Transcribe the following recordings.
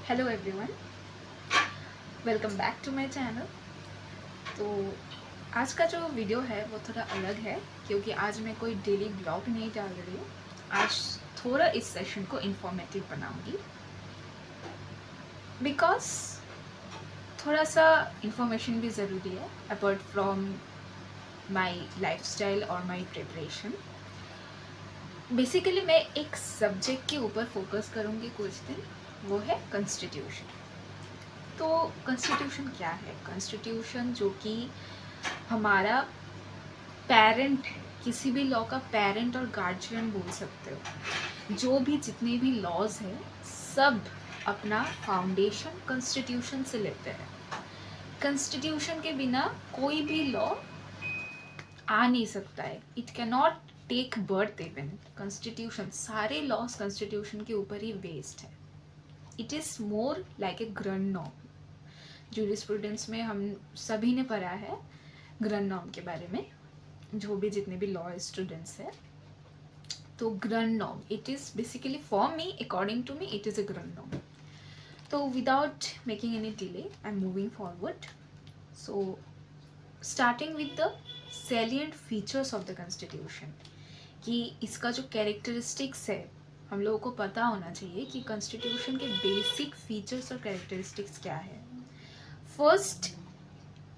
Hello everyone, welcome back to my channel. तो आज का जो वीडियो है वो थोड़ा अलग है क्योंकि आज मैं कोई डेली ब्लॉग नहीं डाल रही हूँ। आज थोड़ा इस सेशन को इंफॉर्मेटिव बनाऊंगी बिकॉज थोड़ा सा इंफॉर्मेशन भी ज़रूरी है अपार्ट फ्रॉम माई लाइफस्टाइल और माई प्रिपरेशन। बेसिकली मैं एक सब्जेक्ट के ऊपर फोकस करूँगी कुछ दिन, वो है कॉन्स्टिट्यूशन। तो कॉन्स्टिट्यूशन क्या है? कॉन्स्टिट्यूशन जो कि हमारा पेरेंट है, किसी भी लॉ का पेरेंट और गार्जियन बोल सकते हो। जो भी जितने भी लॉज हैं सब अपना फाउंडेशन कॉन्स्टिट्यूशन से लेते हैं। कॉन्स्टिट्यूशन के बिना कोई भी लॉ आ नहीं सकता है। It can not take birth even. Constitution, सारे लॉज कॉन्स्टिट्यूशन के ऊपर ही बेस्ड है। It is more like a grand norm. Jurisprudence में हम सभी ने पढ़ा है ग्रैंड नॉर्म के बारे में, जो भी जितने भी लॉ स्टूडेंट्स हैं। तो grand norm, it is basically for me, according to me, it is a grand norm. तो without making any delay I am moving forward. So starting with the salient features of the constitution, कि इसका जो characteristics है हम लोगों को पता होना चाहिए कि कॉन्स्टिट्यूशन के बेसिक फीचर्स और कैरेक्टरिस्टिक्स क्या है। First,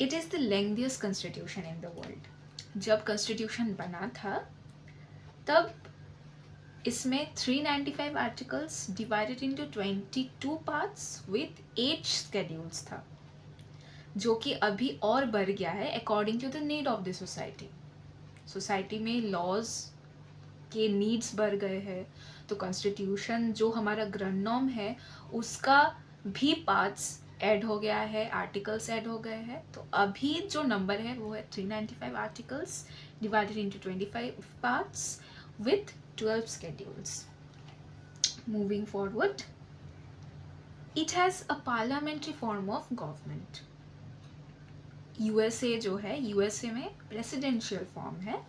it is the lengthiest constitution in the world. जब कॉन्स्टिट्यूशन बना था तब इसमें 395 articles divided into 22 parts with 8 schedules था, जो कि अभी और बढ़ गया है according to the need of the society. Society में लॉज के नीड्स बढ़ गए हैं, तो कॉन्स्टिट्यूशन जो हमारा ग्रैंड नॉर्म है उसका भी पार्ट्स ऐड हो गया है, आर्टिकल्स ऐड हो गए हैं। तो अभी जो नंबर है वो है 395 articles divided into 25 parts with 12 schedules. Moving forward, it has a parliamentary form of government. USA जो है, USA में presidential form है,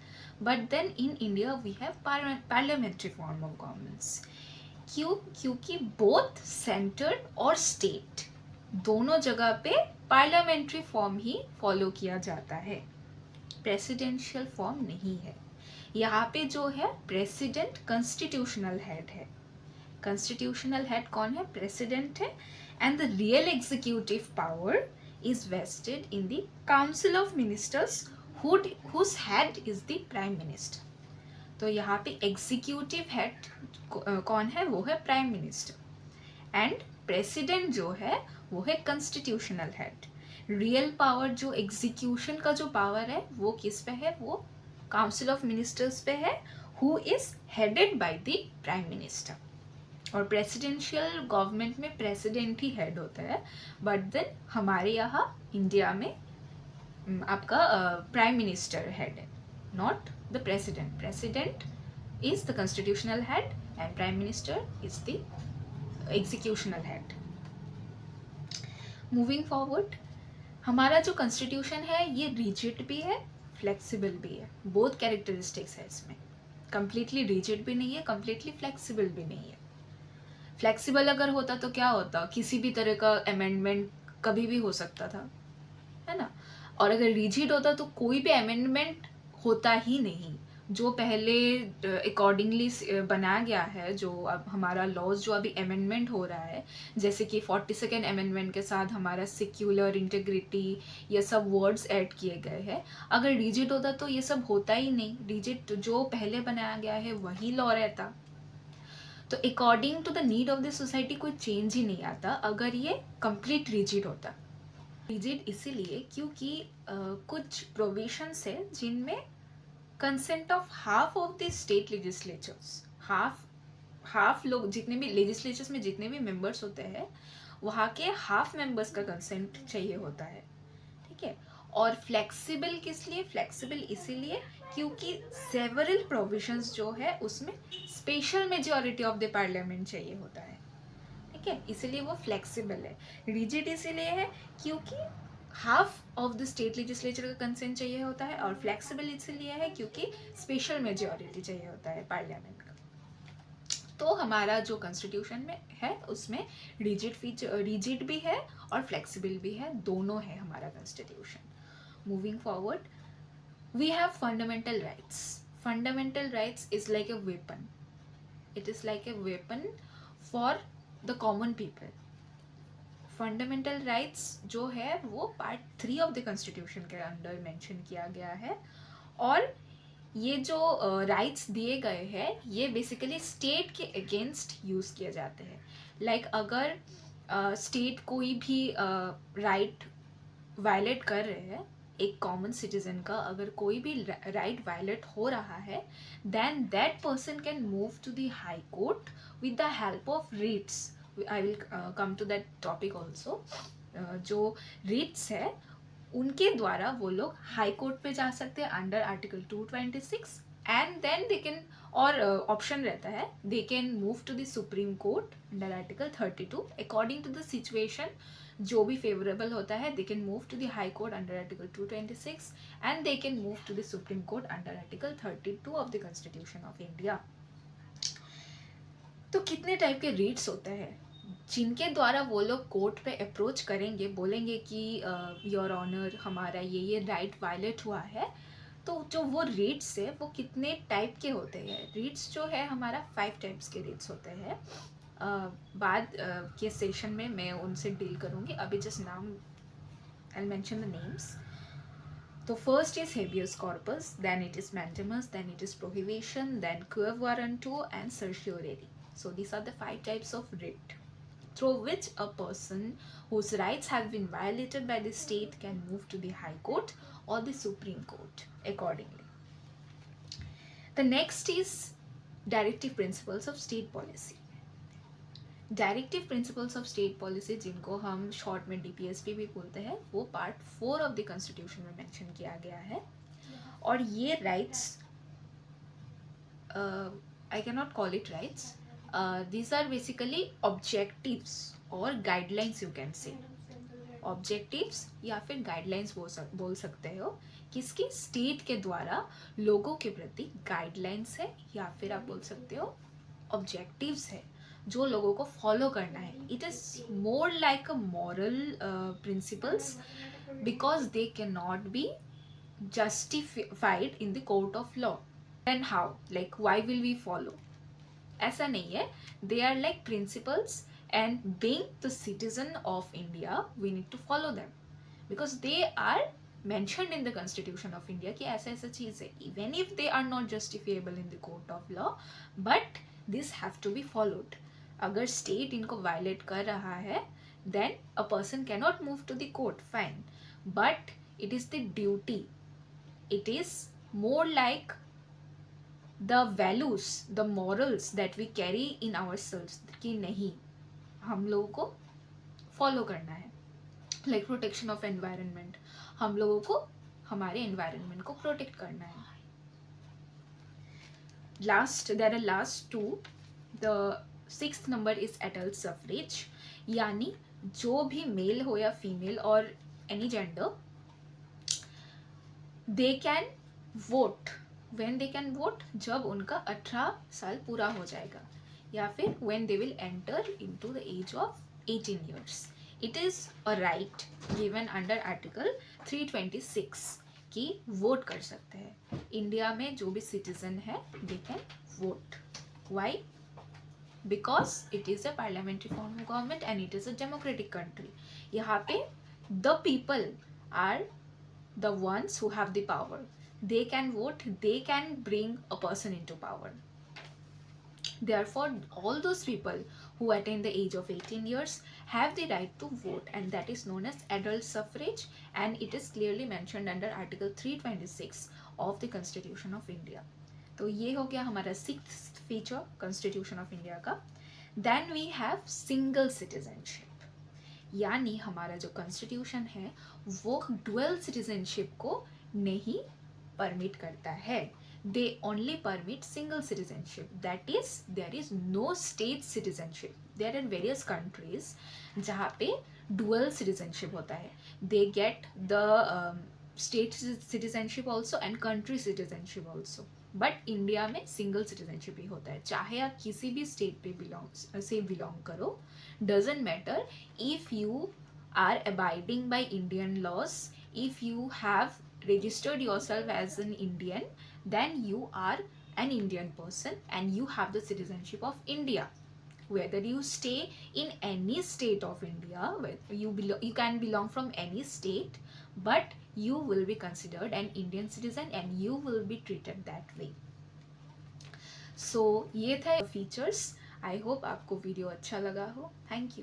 but then in India we have parliamentary form of governments. क्यों? क्योंकि both centered और state दोनों जगह पे parliamentary form ही follow किया जाता है, presidential form नहीं है। यहाँ पे जो है प्रेसिडेंट कॉन्स्टिट्यूशनल हेड है। कॉन्स्टिट्यूशनल हेड कौन है? प्रेसिडेंट है। And the real executive power is vested in the council of ministers whose head is the prime minister. तो यहाँ पे एग्जीक्यूटिव हेड कौन है? वो है प्राइम मिनिस्टर। एंड प्रेसिडेंट जो है वो है कॉन्स्टिट्यूशनल हेड। रियल पावर जो एग्जीक्यूशन का जो पावर है वो किस पे है? वो काउंसिल ऑफ मिनिस्टर्स पे है, who is headed by the prime minister. और प्रेसिडेंशियल गवर्नमेंट में प्रेसिडेंट ही हेड होता है, बट देन हमारे यहाँ इंडिया में आपका प्राइम मिनिस्टर हेड है, not the president. President is the constitutional head and prime minister is the executional head. Moving forward, हमारा जो कॉन्स्टिट्यूशन है ये रिजिड भी है, फ्लेक्सिबल भी है। बोथ कैरेक्टरिस्टिक्स है इसमें। कंप्लीटली रिजिड भी नहीं है, कंप्लीटली फ्लेक्सिबल भी नहीं है। फ्लेक्सिबल अगर होता तो क्या होता? किसी भी तरह का अमेंडमेंट कभी भी हो सकता था, है ना। और अगर रिजिड होता तो कोई भी अमेंडमेंट होता ही नहीं। जो पहले अकॉर्डिंगली बनाया गया है, जो अब हमारा लॉज जो अभी अमेंडमेंट हो रहा है, जैसे कि 42nd अमेंडमेंट के साथ हमारा सिक्युलर, इंटीग्रिटी, ये सब वर्ड्स ऐड किए गए हैं। अगर रिजिड होता तो ये सब होता ही नहीं। रिजिड जो पहले बनाया गया है वही लॉ रहता। तो according to the need of the society कोई चेंज ही नहीं आता अगर ये कंप्लीट रिजिड होता। रिजिड इसीलिए क्योंकि कुछ प्रोविजंस है जिनमें consent of half of the state legislatures, half लोग, जितने भी लेजिस्लेचर्स में जितने भी मेंबर्स होते हैं वहाँ के हाफ मेंबर्स का कंसेंट चाहिए होता है, ठीक है। और फ्लेक्सिबल किस लिए? फ्लेक्सिबल इसीलिए क्योंकि सेवरल प्रोविजंस जो है उसमें special majority of the parliament चाहिए होता है, ठीक है, इसलिए वो फ्लेक्सिबल है। रिजिड इसीलिए है क्योंकि half of the state legislature का कंसेंट चाहिए होता है, और फ्लेक्सिबल इसलिए है क्योंकि स्पेशल मेजॉरिटी चाहिए होता है पार्लियामेंट का। तो हमारा जो कॉन्स्टिट्यूशन में है उसमें रिजिड भी है और फ्लेक्सिबल भी है, दोनों है हमारा constitution. Moving forward, we have fundamental rights. Fundamental rights is like a weapon. It is like a weapon for the common people. Fundamental rights जो है वो पार्ट 3 ऑफ द कॉन्स्टिट्यूशन के अंडर मेंशन किया गया है. और ये जो राइट्स दिए गए हैं ये बेसिकली स्टेट के अगेंस्ट यूज़ किए जाते हैं. लाइक अगर स्टेट कोई भी राइट वायलेट कर रहे हैं, एक कॉमन सिटीजन का अगर कोई भी राइट वायलेट हो रहा है, then that person can move to the high court with the help of writs. I will come to that topic also. जो रिट्स है उनके द्वारा वो लोग हाई कोर्ट पे जा सकते हैं under article 226, and then they can, और ऑप्शन रहता है, they can move to the supreme court under article 32. According to the situation जो भी फेवरेबल होता है, they can move to the high court under article 226 and they can move to the supreme court under article 32 of the constitution of India. तो कितने type के रीट्स होते हैं जिनके द्वारा वो लोग कोर्ट पे अप्रोच करेंगे, बोलेंगे कि योर ऑनर हमारा ये राइट वायलेट हुआ है. तो जो वो रीट्स है वो कितने टाइप के होते हैं. रीट्स जो है हमारा 5 टाइप्स के रीट्स होते हैं. बाद के सेशन में मैं उनसे डील करूँगी. अभी जस्ट नाम आई मेंशन द नेम्स. तो first is habeas corpus, then it is mandamus, then it is prohibition, then quo warranto and certiorari. So these are the 5 types of writ through which a person whose rights have been violated by the state can move to the High Court or the Supreme Court accordingly. The next is directive principles of state policy. Directive principles of state policy, जिनको हम short में DPSP भी बोलते हैं, वो part 4 of the constitution में mention किया गया है. और ये rights, I can not call it rights, these are basically objectives और guidelines you can say. objectives या फिर guidelines बोल सकते हो, किसकी, स्टेट के द्वारा लोगों के प्रति guidelines है, या फिर आप बोल सकते हो objectives है जो लोगों को फॉलो करना है. it is more like a moral principles because they cannot be justified in the court of law. Then how, like why will we follow? ऐसा नहीं है. They are like principles and being the citizen of India we need to follow them because they are mentioned in the constitution of India कि ऐसा ऐसा चीज़ है. Even if they are not justifiable in the court of law, but this have to be followed. अगर state इनको violate कर रहा है, then a person cannot move to the court, fine, but it is the duty, it is more like the values, the morals that we carry in ourselves कि नहीं, हम लोगों को फॉलो करना है. लाइक प्रोटेक्शन ऑफ एनवायरनमेंट, हम लोगों को हमारे एनवायरनमेंट को प्रोटेक्ट करना है. Last, there are last 2. The 6th number is adult suffrage, यानी जो भी मेल हो या फीमेल और any gender, they can vote. when they can vote, जब उनका 18 साल पूरा हो जाएगा, या फिर when they will enter into the age of 18 years. It is a right given under article 326 कि वोट कर सकते हैं. इंडिया में जो भी सिटीजन है they can vote. Why? Because it is a parliamentary form of government and it is a democratic country. यहाँ पे the people are the ones who have the power. They can vote, they can bring a person into power. Therefore, all those people who attain the age of 18 years have the right to vote, and that is known as adult suffrage, and it is clearly mentioned under Article 326 of the Constitution of India. तो ये हो गया हमारा 6th feature Constitution of India का. Then we have single citizenship, यानी हमारा जो Constitution है वो dual citizenship को नहीं परमिट करता है. They only permit single citizenship, that is there is no state citizenship. There are various countries जहाँ पे डुअल सिटीजनशिप होता है. They get the state citizenship also and country citizenship also. But India में single citizenship ही होता है, चाहे आप किसी भी स्टेट पे बिलोंग करो, doesn't matter. If you are abiding by Indian laws, if you have registered yourself as an Indian, then you are an Indian person and you have the citizenship of India. Whether you stay in any state of India, you can belong from any state, but you will be considered an Indian citizen and you will be treated that way. So ये थे features. I hope आपको video अच्छा लगा हो। Thank you.